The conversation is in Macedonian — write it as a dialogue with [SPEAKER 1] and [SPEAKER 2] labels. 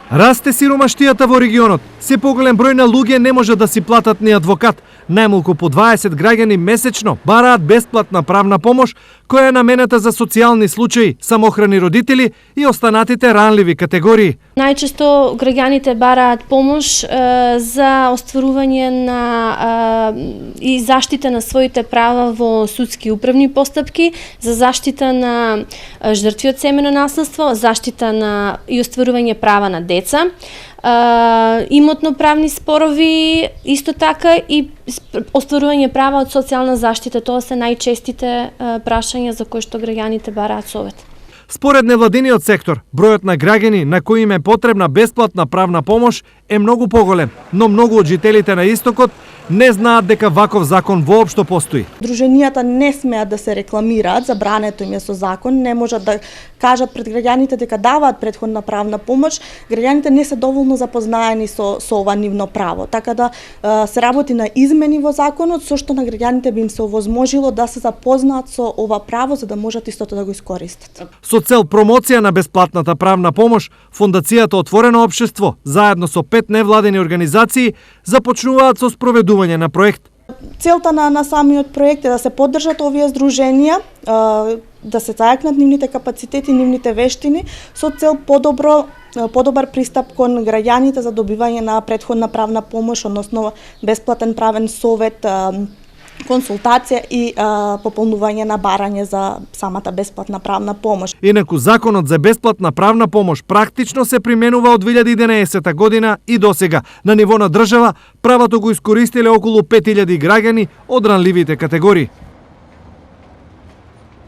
[SPEAKER 1] Расте сиромаштијата во регионот. Се поголем број на луѓе не може да си платат ни адвокат. Најмалку по 20 граѓани месечно бараат бесплатна правна помош која е наменета за социјални случаи, самохрани родители и останатите ранливи категории.
[SPEAKER 2] Најчесто граѓаните бараат помош за остварување на и заштита на своите права во судски управни постапки, за заштита на жртви од семено наследство, заштита на и остварување права на деца, имотно-правни спорови, исто така и остварување права од социјална заштита. Тоа се најчестите прашања за кои што граѓаните бараат совет.
[SPEAKER 1] Според невладиниот сектор, бројот на граѓани на кои им е потребна бесплатна правна помош е многу поголем, но многу од жителите на Истокот не знаат дека ваков закон воопшто постои.
[SPEAKER 3] Друженијата не смеат да се рекламираат, забрането им е со закон, не можат да кажат пред граѓаните дека даваат претходна правна помош. Граѓаните не се доволно запознаени со ова нивно право, така да се работи на измени во законот со што на граѓаните би им се овозможило да се запознаат со ова право за да можат истото да го искористат.
[SPEAKER 1] Со цел промоција на бесплатната правна помош, Фондацијата Отворено општество заедно со 5 невладени организации започнуваат со спроведување на проект.
[SPEAKER 3] Целта на самиот проект е да се поддржат овие здруженија, да се зајакнат нивните капацитети, нивните вештини со цел подобар пристап кон граѓаните за добивање на претходна правна помош, односно бесплатен правен совет, консултација и пополнување на барање за самата бесплатна правна помош.
[SPEAKER 1] Инаку законот за бесплатна правна помош практично се применува од 2011 година и досега. На ниво на држава правото го искористиле околу 5000 граѓани од ранливите категории.